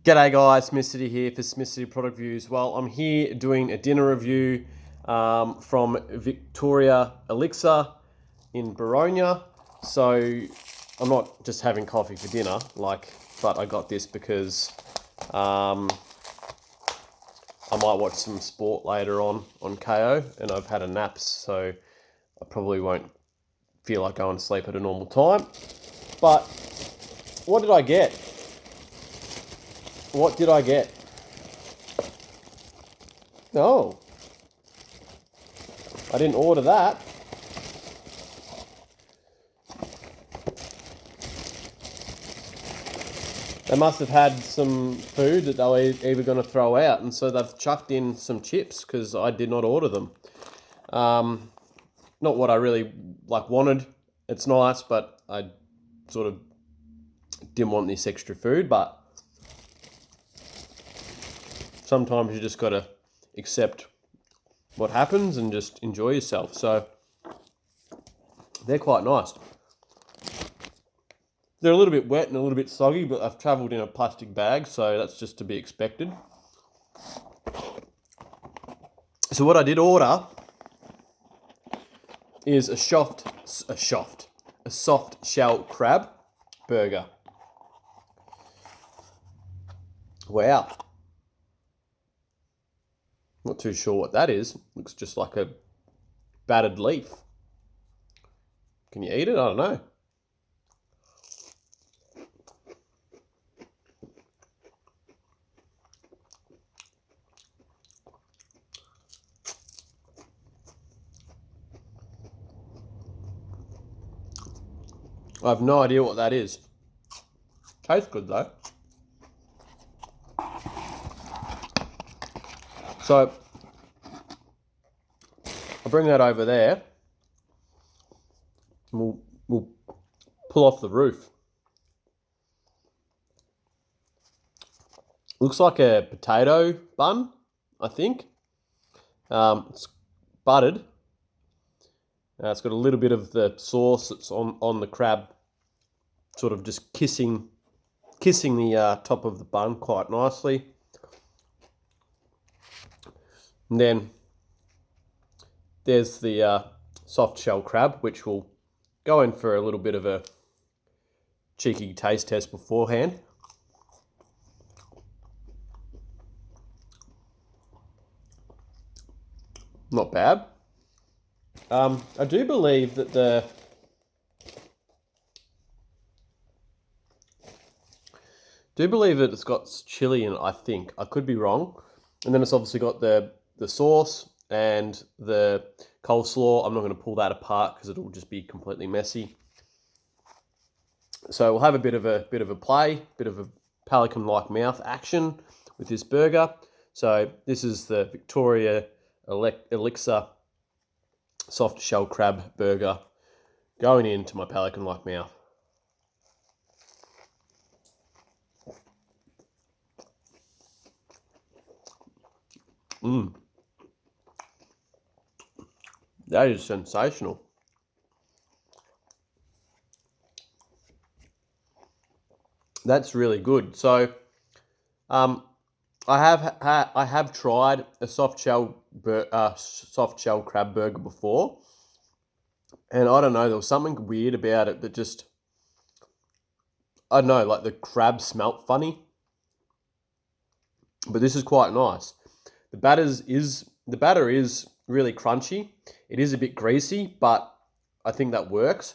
G'day guys, Smith City here for Smith City Product Reviews. Well, I'm here doing a dinner review from Victoria Elixir in Baronia. So I'm not just having coffee for dinner, but I got this because I might watch some sport later on KO, and I've had a nap, so I probably won't feel like going to sleep at a normal time. But what did I get? What did I get? No, I didn't order that. They must have had some food that they were either going to throw out, and so they've chucked in some chips because I did not order them. Not what I really wanted. It's nice, but I sort of didn't want this extra food. But sometimes you just got to accept what happens and just enjoy yourself. So they're quite nice. They're a little bit wet and a little bit soggy, but I've travelled in a plastic bag, so that's just to be expected. So what I did order is a soft shell crab burger. Wow. Not too sure what that is. Looks just like a battered leaf. Can you eat it? I don't know. I have no idea what that is. Tastes good though. So I'll bring that over there. And we'll pull off the roof. Looks like a potato bun, I think. It's buttered. It's got a little bit of the sauce that's on the crab, sort of just kissing the top of the bun quite nicely. And then there's the soft shell crab, which will go in for a little bit of a cheeky taste test beforehand. Not bad. I do believe that it's got chili in it, I think. I could be wrong. And then it's obviously got the sauce and the coleslaw. I'm not going to pull that apart because it'll just be completely messy. So we'll have a bit of a play, bit of a pelican-like mouth action with this burger. So this is the Victoria Elixir soft shell crab burger going into my pelican-like mouth. That is sensational. That's really good. So, I have tried a soft shell crab burger before, and I don't know, there was something weird about it that just, I don't know, like the crab smelt funny. But this is quite nice. The batter is really crunchy. It is a bit greasy, but I think that works.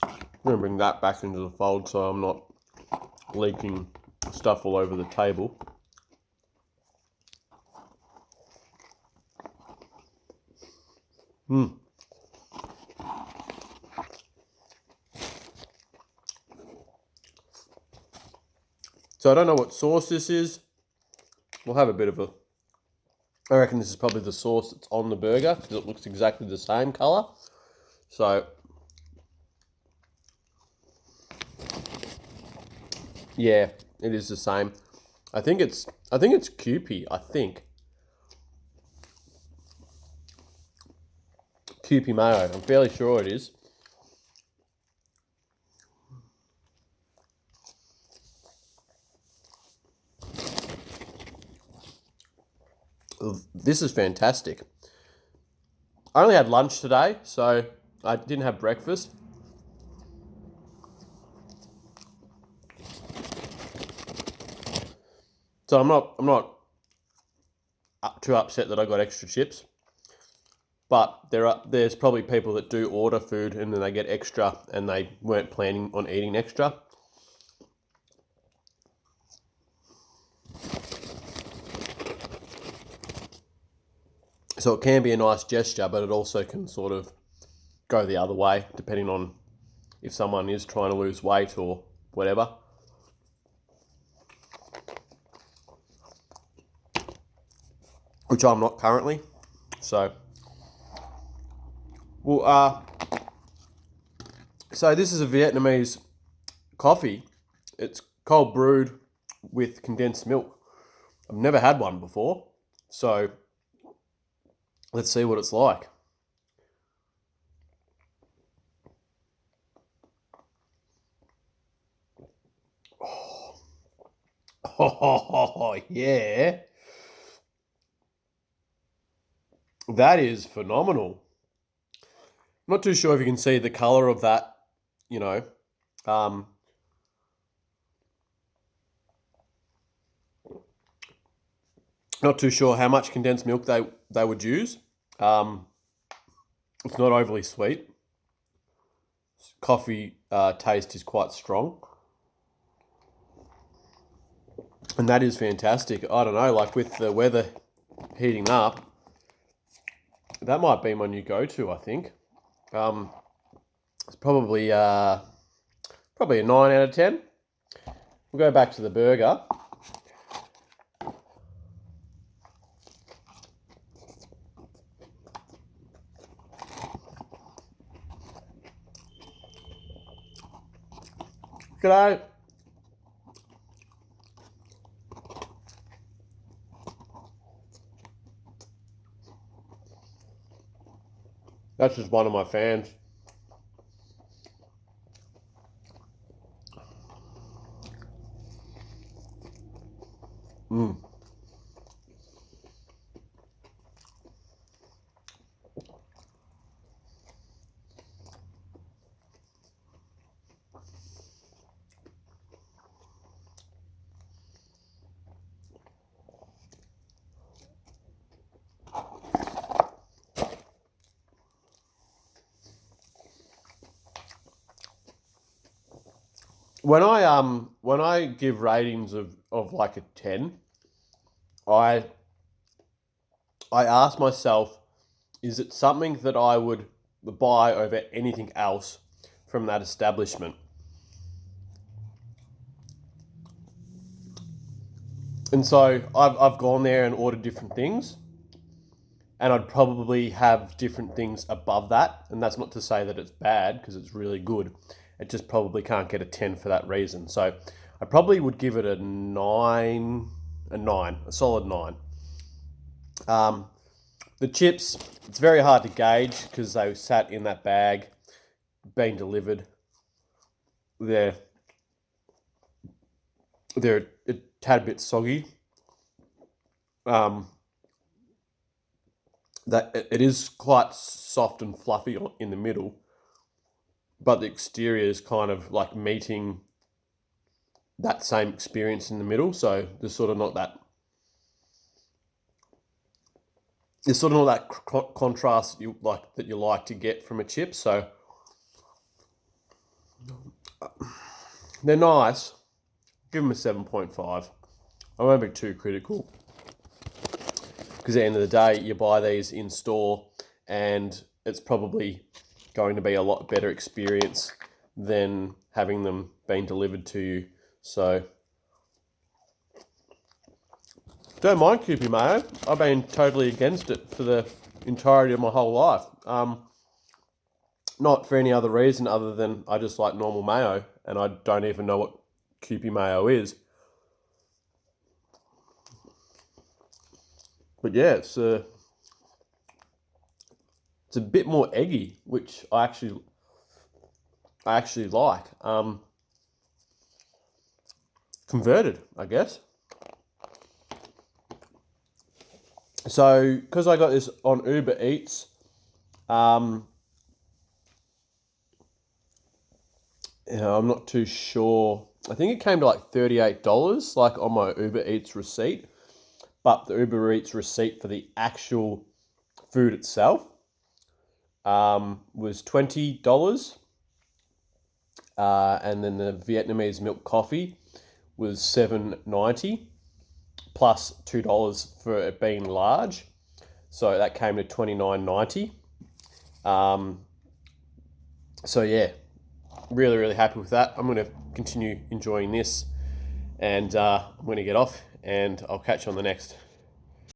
I'm going to bring that back into the fold so I'm not leaking stuff all over the table. So I don't know what sauce this is. We'll have a bit of I reckon this is probably the sauce that's on the burger because it looks exactly the same colour. So yeah, it is the same. I think it's Kewpie, I think. Kewpie mayo. I'm fairly sure it is. This is fantastic. I only had lunch today, so I didn't have breakfast. So I'm not too upset that I got extra chips. But there's probably people that do order food and then they get extra and they weren't planning on eating extra. So it can be a nice gesture, but it also can sort of go the other way, depending on if someone is trying to lose weight or whatever. Which I'm not currently. So, well, so this is a Vietnamese coffee. It's cold brewed with condensed milk. I've never had one before, so let's see what it's like. Oh, yeah. That is phenomenal. I'm not too sure if you can see the colour of that, you know. Not too sure how much condensed milk they would use. It's not overly sweet. Coffee taste is quite strong. And that is fantastic. I don't know, like with the weather heating up, that might be my new go-to, I think. It's probably a 9 out of 10. We'll go back to the burger. G'day. That's just one of my fans. When I give ratings of like a 10, I ask myself, is it something that I would buy over anything else from that establishment? And so I've gone there and ordered different things, and I'd probably have different things above that. And that's not to say that it's bad, because it's really good. It just probably can't get a 10 for that reason. So I probably would give it a 9, a solid 9. The chips, it's very hard to gauge because they sat in that bag, being delivered. They're a tad bit soggy. That it is quite soft and fluffy in the middle, but the exterior is kind of like meeting that same experience in the middle. So there's sort of not that. There's sort of not that contrast you like to get from a chip. So they're nice. Give them a 7.5. I won't be too critical, because at the end of the day, you buy these in store and it's probably going to be a lot better experience than having them being delivered to you. So don't mind Kewpie mayo. I've been totally against it for the entirety of my whole life. Not for any other reason other than I just like normal mayo, and I don't even know what Kewpie mayo is. But yeah, it's It's a bit more eggy, which I actually like. Converted, I guess. So, because I got this on Uber Eats, I'm not too sure. I think it came to like $38, like on my Uber Eats receipt. But the Uber Eats receipt for the actual food itself was $20. And then the Vietnamese milk coffee was $7.90 plus $2 for it being large. So that came to $29.90. So yeah, really, really happy with that. I'm going to continue enjoying this, and I'm going to get off, and I'll catch you on the next.